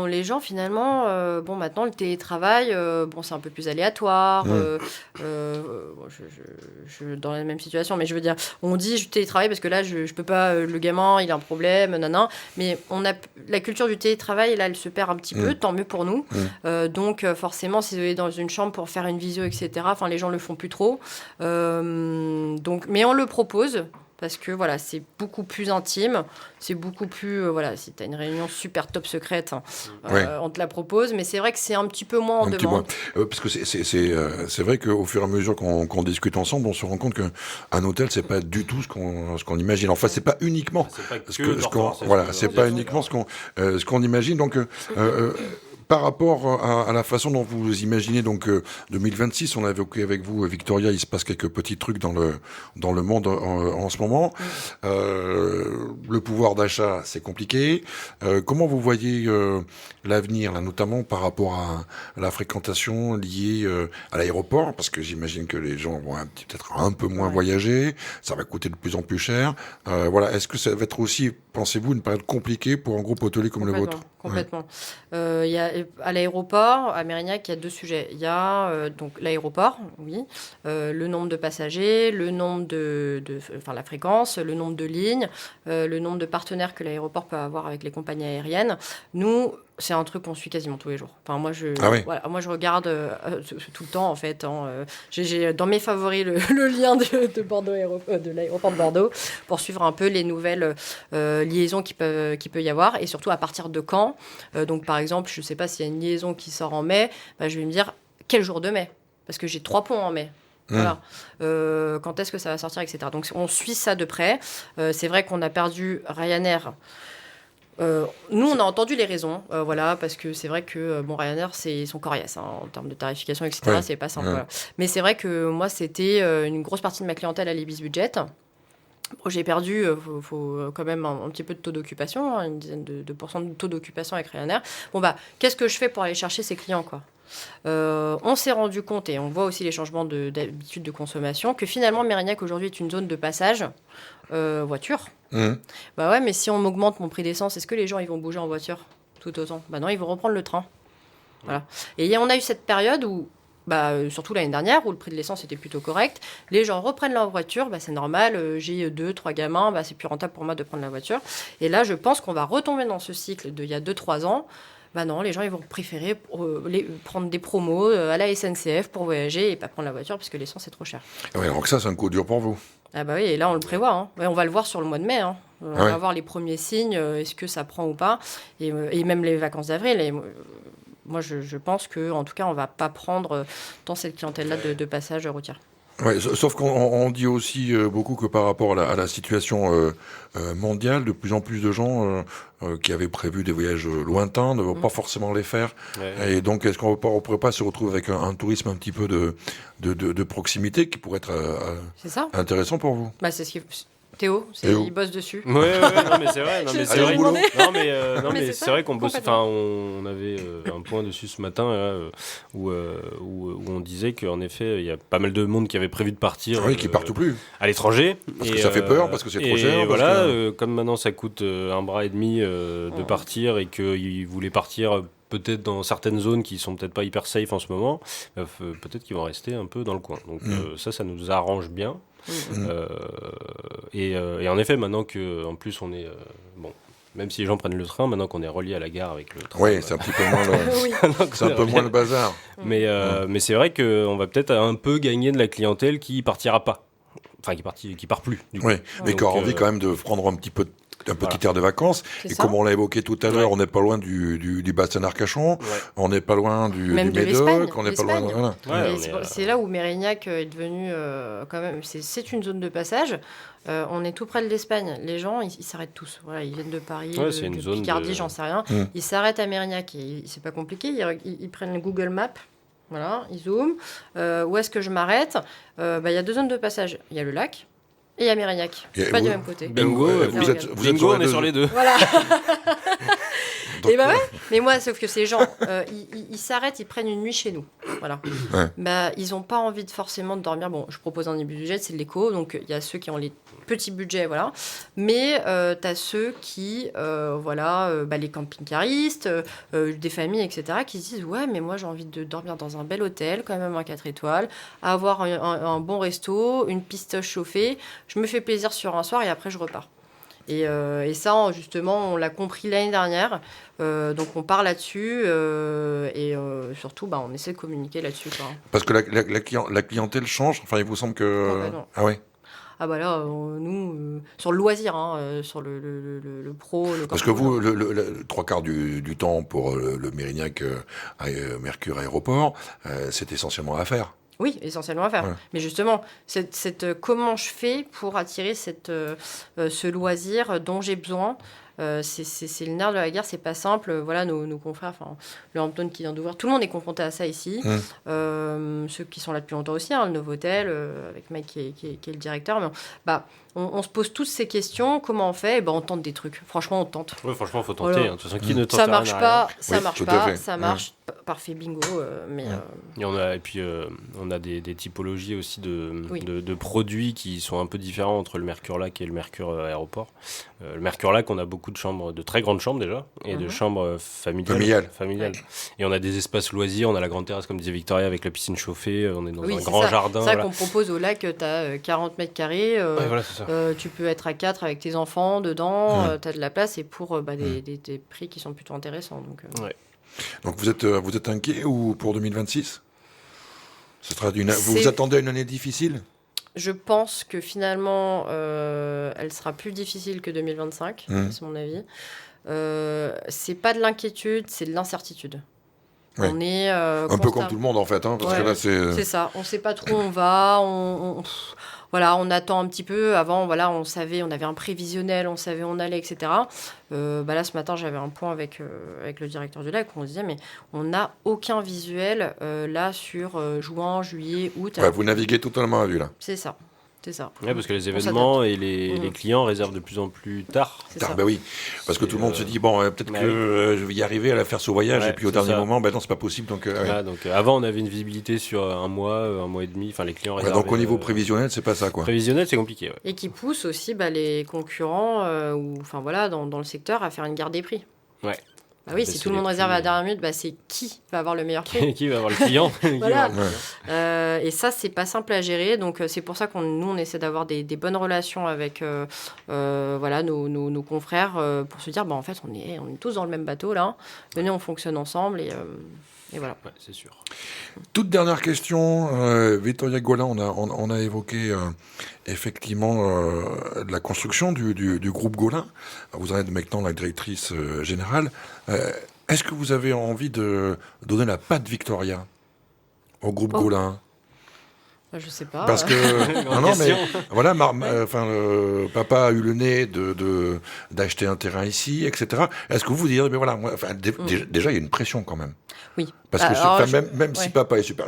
les gens finalement, maintenant le télétravail, c'est un peu plus aléatoire. Je suis dans la même situation, mais je veux dire, on dit je télétravaille parce que là je peux pas, le gamin il a un problème, mais la culture du télétravail là elle se perd un petit peu, tant mieux pour nous. Donc forcément si vous êtes dans une chambre pour faire une visio, etc., les gens le font plus trop. Mais on le propose. Parce que c'est beaucoup plus intime, c'est beaucoup plus... si tu as une réunion super top secrète, on te la propose, mais c'est vrai que c'est un petit peu moins en demande. Parce que c'est vrai qu'au fur et à mesure qu'on discute ensemble, on se rend compte qu'un hôtel, c'est pas du tout ce qu'on imagine. Enfin, c'est pas uniquement c'est pas uniquement ce qu'on imagine. Donc... par rapport à la façon dont vous imaginez 2026, on a évoqué avec vous, Victoria, il se passe quelques petits trucs dans le monde en ce moment. Le pouvoir d'achat, c'est compliqué. Comment vous voyez l'avenir, là, notamment par rapport à la fréquentation liée à l'aéroport, parce que j'imagine que les gens vont peut-être un peu moins voyager, ça va coûter de plus en plus cher. Est-ce que ça va être aussi, pensez-vous, une période compliquée pour un groupe hôtelier comme le vôtre? Complètement. Il y a à l'aéroport, à Mérignac, il y a 2 sujets. Il y a donc l'aéroport, oui, le nombre de passagers, le nombre la fréquence, le nombre de lignes, le nombre de partenaires que l'aéroport peut avoir avec les compagnies aériennes. Nous, c'est un truc qu'on suit quasiment tous les jours. Moi, je regarde tout le temps, en fait. J'ai dans mes favoris le lien de Bordeaux de l'aéroport de Bordeaux pour suivre un peu les nouvelles liaisons qu'il peut y avoir, et surtout à partir de quand. Donc, par exemple, je ne sais pas s'il y a une liaison qui sort en mai, je vais me dire quel jour de mai, parce que j'ai 3 ponts en mai. Voilà. Quand est-ce que ça va sortir, etc. Donc, on suit ça de près. C'est vrai qu'on a perdu Ryanair. Nous, on a entendu les raisons, parce que c'est vrai que Ryanair, ils sont coriaces en termes de tarification, etc. C'est pas simple. Voilà. Mais c'est vrai que moi, c'était une grosse partie de ma clientèle à l'Ibis Budget. J'ai perdu, faut quand même un petit peu de taux d'occupation, une dizaine de pourcents de taux d'occupation avec Ryanair. Qu'est-ce que je fais pour aller chercher ces clients, quoi ? On s'est rendu compte, et on voit aussi les changements d'habitude de consommation, que finalement Mérignac aujourd'hui est une zone de passage voiture. Bah ouais, mais si on augmente mon prix d'essence, est-ce que les gens ils vont bouger en voiture tout autant ? Bah non, ils vont reprendre le train. Voilà. Et on a eu cette période où, surtout l'année dernière, où le prix de l'essence était plutôt correct, les gens reprennent leur voiture, c'est normal, j'ai 2-3 gamins, c'est plus rentable pour moi de prendre la voiture. Et là, je pense qu'on va retomber dans ce cycle d'il y a 2-3 ans. Non, les gens ils vont préférer prendre des promos à la SNCF pour voyager et pas prendre la voiture parce que l'essence est trop cher. Ouais, alors que ça, c'est un coup dur pour vous. Ah bah oui, et là on le prévoit. Hein. Ouais, on va le voir sur le mois de mai. Hein. On va voir les premiers signes, est-ce que ça prend ou pas, et même les vacances d'avril. Et, moi, je pense qu'en tout cas, on ne va pas prendre dans cette clientèle-là de passage routier. Ouais, sauf qu'on dit aussi beaucoup que par rapport à la situation mondiale, de plus en plus de gens qui avaient prévu des voyages lointains ne vont pas forcément les faire. Ouais. Et donc, est-ce qu'on ne pourrait pas se retrouver avec un tourisme un petit peu de proximité qui pourrait être intéressant pour vous ? C'est ce qui... Théo, il bosse dessus. Non mais c'est vrai. Non mais c'est vrai qu'on bosse. Enfin, on avait un point dessus ce matin là, où on disait qu'en effet, il y a pas mal de monde qui avait prévu de partir. Qui partent plus à l'étranger. Parce que ça fait peur, parce que c'est trop cher. Et voilà, comme maintenant ça coûte un bras et demi de partir et qu'ils voulaient partir. Peut-être dans certaines zones qui sont peut-être pas hyper safe en ce moment, peut-être qu'ils vont rester un peu dans le coin. Donc ça nous arrange bien. Et en effet, maintenant que, en plus, on est même si les gens prennent le train, maintenant qu'on est relié à la gare avec le train. Oui, c'est un petit peu moins le bazar. Mais c'est vrai qu'on va peut-être un peu gagner de la clientèle qui partira pas. Enfin, qui part plus. Du coup. Oui, mais qui a envie quand même de prendre un petit air de vacances. Et comme on l'a évoqué tout à l'heure, on n'est pas loin du bassin d'Arcachon, on n'est pas loin du Médoc, on n'est pas loin. C'est là où Mérignac est devenu quand même. C'est une zone de passage. On est tout près de l'Espagne. Les gens, ils s'arrêtent tous. Voilà, ils viennent de Paris, de Picardie, j'en sais rien. Ils s'arrêtent à Mérignac. Et c'est pas compliqué. Ils prennent le Google Maps. Voilà, ils zooment. Où est-ce que je m'arrête ? Y a 2 zones de passage. Il y a le lac. Et il y a Mérignac, pas du même côté. Bingo, on est sur les deux. Voilà. Et mais moi, sauf que ces gens, ils s'arrêtent, ils prennent une nuit chez nous. Voilà. Ils n'ont pas envie forcément de dormir. Bon, je propose un budget, c'est de l'éco, donc il y a ceux qui ont les petits budgets, voilà. Mais tu as ceux qui, les camping-caristes, des familles, etc., qui se disent, ouais, mais moi j'ai envie de dormir dans un bel hôtel, quand même un 4 étoiles, avoir un bon resto, une pistoche chauffée. Je me fais plaisir sur un soir et après je repars. Et ça, justement, on l'a compris l'année dernière. Donc, on part là-dessus et surtout, on essaie de communiquer là-dessus. Quoi. Parce que la clientèle change. Enfin, il vous semble que... Ah ouais. Ah bah là, nous, sur le loisir, sur le pro... Parce que vous, le 3/4 du temps pour le Mérignac Mercure Aéroport, c'est essentiellement à faire. Oui, essentiellement à faire. Ouais. Mais justement, comment je fais pour attirer ce loisir dont j'ai besoin ? C'est le nerf de la guerre, c'est pas simple. Voilà, nos confrères, le Hampton qui vient d'ouvrir, tout le monde est confronté à ça ici. Ceux qui sont là depuis longtemps aussi, le Novotel, avec Mike qui est le directeur. Mais on se pose tous ces questions. Comment on fait ? On tente des trucs. Franchement, on tente. Oui, franchement, il faut tenter. De toute façon, qui ne tente ça marche pas, rien. Ça marche pas, ça marche. Parfait, bingo. Et on a des typologies aussi de produits qui sont un peu différents entre le Mercure Lac et le Mercure Aéroport. Le Mercure Lac, on a beaucoup de chambres, de très grandes chambres déjà, et de chambres familiales. Ouais. Et on a des espaces loisirs, on a la grande terrasse, comme disait Victoria, avec la piscine chauffée, on est dans un grand jardin. C'est ça qu'on propose au lac, tu as 40 mètres carrés, c'est ça. Tu peux être à 4 avec tes enfants dedans, tu as de la place, et pour des prix qui sont plutôt intéressants. Donc vous êtes inquiet ou pour 2026 ? Vous attendez à une année difficile ? Je pense que finalement, elle sera plus difficile que 2025, c'est mon avis. C'est pas de l'inquiétude, c'est de l'incertitude. Ouais. On est un peu comme tout le monde en fait, parce que là c'est ça. On sait pas trop où on va. On attend un petit peu. Avant, on savait, on avait un prévisionnel, on savait où on allait, etc. Là, ce matin, j'avais un point avec le directeur du lac où on disait, mais on n'a aucun visuel là sur juin, juillet, août. Vous naviguez totalement à vue là. C'est ça. C'est ça. Ouais, parce que les événements et les clients réservent de plus en plus tard. Bah oui, parce que tout le monde se dit peut-être que je vais y arriver à la faire ce voyage, et puis au dernier moment, non, c'est pas possible. Donc, donc avant, on avait une visibilité sur un mois et demi. Enfin, les clients réservaient. Donc au niveau prévisionnel, c'est pas ça, quoi. Prévisionnel, c'est compliqué. Ouais. Et qui pousse aussi les concurrents dans le secteur à faire une guerre des prix. Ouais. Bah oui, si tout le monde réserve à la dernière minute, c'est qui va avoir le meilleur prix. Qui va avoir le client. Voilà. Et ça, c'est pas simple à gérer. Donc, c'est pour ça nous, on essaie d'avoir des bonnes relations avec nos confrères pour se dire, en fait, on est tous dans le même bateau, là. Venez, on fonctionne ensemble et voilà. Ouais, c'est sûr. Toute dernière question, Vittoria Golin, on a évoqué effectivement la construction du groupe Golin. Vous en êtes maintenant la directrice générale. Est-ce que vous avez envie de donner la patte Victoria au groupe Golin ? Je sais pas. Parce que non, mais voilà, papa a eu le nez d'acheter un terrain ici, etc. Est-ce que vous direz, déjà il y a une pression quand même. Oui. Parce que même si papa est super,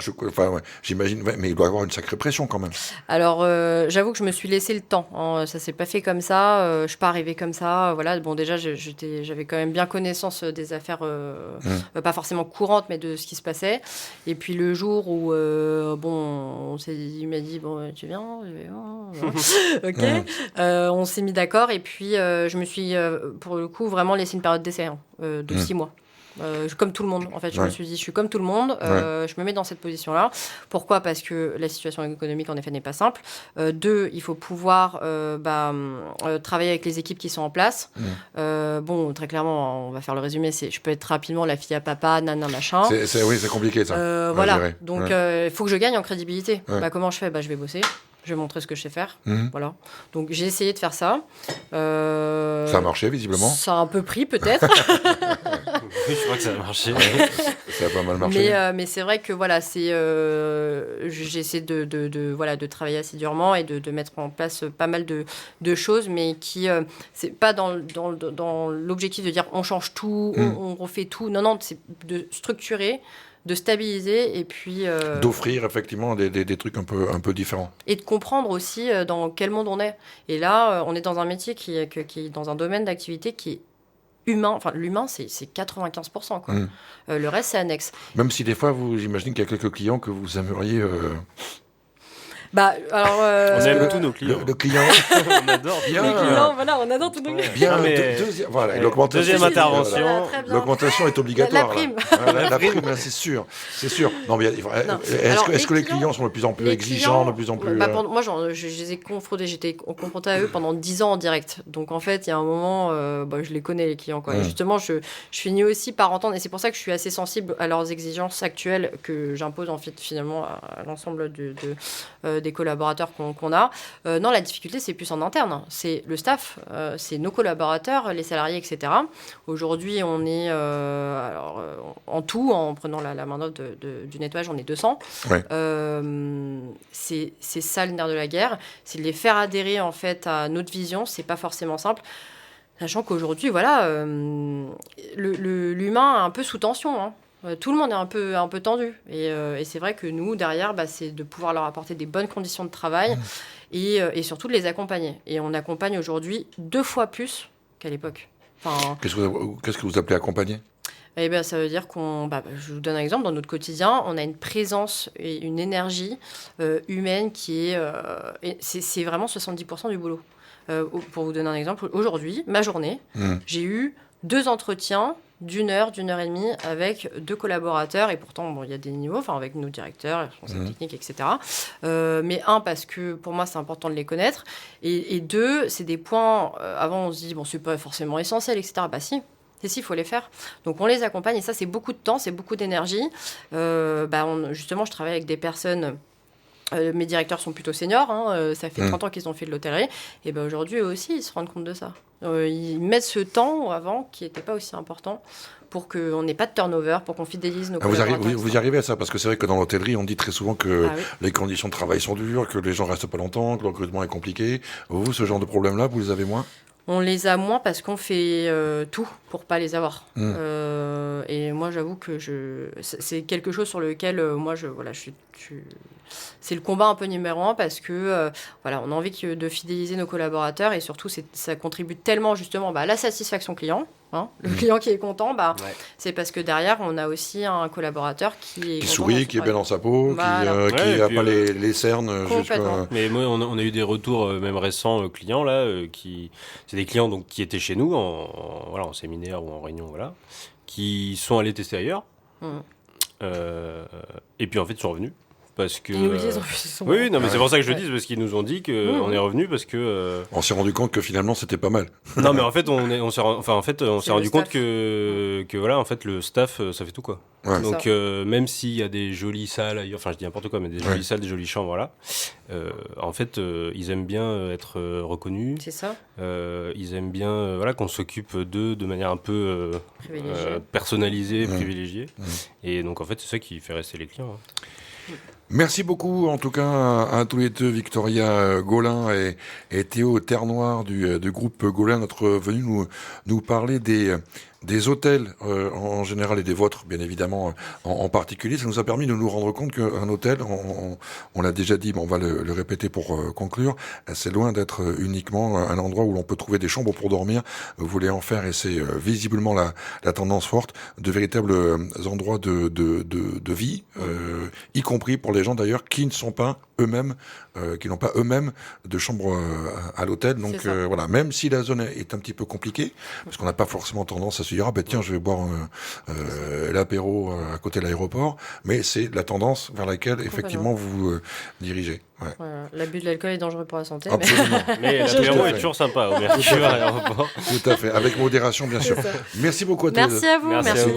j'imagine, mais il doit y avoir une sacrée pression quand même. Alors, j'avoue que je me suis laissé le temps. Hein, ça s'est pas fait comme ça. Je suis pas arrivée comme ça. Voilà. Bon, déjà, j'avais quand même bien connaissance des affaires, pas forcément courantes, mais de ce qui se passait. Et puis le jour où, il m'a dit tu viens, ok. On s'est mis d'accord. Et puis, je me suis, pour le coup, vraiment laissé une période d'essai de 6 mois. Comme tout le monde, en fait, je me suis dit, je suis comme tout le monde, je me mets dans cette position-là. Pourquoi ? Parce que la situation économique, en effet, n'est pas simple. 2, il faut pouvoir travailler avec les équipes qui sont en place. Très clairement, on va faire le résumé, je peux être rapidement la fille à papa, nana, machin. C'est compliqué, ça. Voilà, donc il faut que je gagne en crédibilité. Comment je fais ? Je vais bosser. Je vais montrer ce que je sais faire. Voilà. Donc, j'ai essayé de faire ça. Ça a marché, visiblement. Ça a un peu pris, peut-être. Je crois que ça a marché. Ça a pas mal marché. Mais c'est vrai que j'essaie de travailler assidûment et de mettre en place pas mal de choses, mais qui c'est pas dans l'objectif de dire on change tout, on refait tout. Non, c'est de structurer, de stabiliser et puis d'offrir effectivement des trucs un peu différents et de comprendre aussi dans quel monde on est. Et là, on est dans un métier qui est dans un domaine d'activité qui est humain. Enfin, l'humain, c'est 95%, quoi. Le reste, c'est annexe. Même si des fois, j'imagine qu'il y a quelques clients que vous aimeriez... on aime tous nos clients. Le client, on adore bien. Les clients, on adore tous nos clients. Bien, deuxième intervention. L'augmentation est obligatoire. La prime. La prime, c'est sûr. Non, mais est-ce que les clients sont de plus en plus exigeants, de plus en plus... Moi, je les ai confrontés. J'étais confrontée à eux pendant 10 ans en direct. Donc, en fait, il y a un moment, je les connais, les clients, quoi. Et justement, je finis aussi par entendre, et c'est pour ça que je suis assez sensible à leurs exigences actuelles que j'impose, en fait, finalement, à l'ensemble des collaborateurs qu'on a. Non, la difficulté, c'est plus en interne. C'est le staff, c'est nos collaborateurs, les salariés, etc. Aujourd'hui, on est, en tout, en prenant la main-d'œuvre du nettoyage, on est 200. Ouais. C'est ça le nerf de la guerre. C'est de les faire adhérer, en fait, à notre vision. C'est pas forcément simple. Sachant qu'aujourd'hui, l'humain est un peu sous tension, hein. Tout le monde est un peu tendu. Et c'est vrai que nous, derrière, c'est de pouvoir leur apporter des bonnes conditions de travail et surtout de les accompagner. Et on accompagne aujourd'hui 2 fois plus qu'à l'époque. Enfin, qu'est-ce que vous appelez accompagner ? Eh bien, ça veut dire je vous donne un exemple, dans notre quotidien, on a une présence et une énergie humaine qui est... c'est vraiment 70% du boulot. Pour vous donner un exemple, aujourd'hui, ma journée, j'ai eu 2 entretiens d'1 heure, d'1 heure et demie avec 2 collaborateurs. Et pourtant, il y a des niveaux, avec nos directeurs, les responsables techniques, etc. Mais 1, parce que pour moi, c'est important de les connaître. Et 2, c'est des points... avant, on se dit, c'est pas forcément essentiel, etc. Si, il faut les faire. Donc, on les accompagne. Et ça, c'est beaucoup de temps, c'est beaucoup d'énergie. Justement, je travaille avec des personnes... mes directeurs sont plutôt seniors, ça fait 30 ans qu'ils ont fait de l'hôtellerie. Et aujourd'hui, eux aussi, ils se rendent compte de ça. Ils mettent ce temps avant, qui n'était pas aussi important, pour qu'on n'ait pas de turnover, pour qu'on fidélise nos collaborateurs. Vous y arrivez à ça, parce que c'est vrai que dans l'hôtellerie, on dit très souvent que les conditions de travail sont dures, que les gens restent pas longtemps, que le recrutement est compliqué. Vous, ce genre de problème-là, vous les avez moins ? On les a moins parce qu'on fait tout pour pas les avoir. Et moi, j'avoue que c'est quelque chose sur lequel c'est le combat un peu numéro 1 parce que on a envie de fidéliser nos collaborateurs et surtout ça contribue tellement justement à la satisfaction client. Le client qui est content, c'est parce que derrière, on a aussi un collaborateur qui sourit, qui est bien dans sa peau, qui n'a pas les cernes. Mais moi, on a eu des retours même récents clients, là, c'est des clients donc, qui étaient chez nous, en séminaire ou en réunion, qui sont allés tester ailleurs. Et puis en fait, ils sont revenus. Parce que, ils nous le disent en plus. Oui, non, mais c'est pour ça que je le dis, parce qu'ils nous ont dit qu'on est revenu parce que. On s'est rendu compte que finalement c'était pas mal. Non, mais en fait, on s'est rendu compte que voilà, en fait, le staff, ça fait tout quoi. Ouais. Donc même s'il y a des jolies salles ailleurs, enfin je dis n'importe quoi, mais des jolies salles, des jolies chambres, voilà. En fait, ils aiment bien être reconnus. C'est ça. Ils aiment bien qu'on s'occupe d'eux de manière un peu personnalisée, privilégiée. Et donc en fait, c'est ça qui fait rester les clients. Merci beaucoup, en tout cas, à tous les deux, Victoria Gaulin et Théo Ternoir du groupe Gaulin, d'être venus nous parler des hôtels en général et des vôtres, bien évidemment, en particulier. Ça nous a permis de nous rendre compte qu'un hôtel, on l'a déjà dit, mais on va le répéter pour conclure, c'est loin d'être uniquement un endroit où l'on peut trouver des chambres pour dormir. Vous voulez en faire, et c'est visiblement la tendance forte, de véritables endroits de vie, y compris pour les gens d'ailleurs qui ne sont pas eux-mêmes, qui n'ont pas eux-mêmes de chambre à l'hôtel. Donc voilà, même si la zone est un petit peu compliquée, parce qu'on n'a pas forcément tendance à se dire tiens, je vais boire l'apéro à côté de l'aéroport, mais c'est la tendance vers laquelle effectivement vous dirigez. Ouais. Voilà. L'abus de l'alcool est dangereux pour la santé. Absolument. Mais l'apéro est toujours sympa au Mercure à l'aéroport. Tout à fait, avec modération bien sûr. Merci beaucoup à tous. Merci à vous. Merci.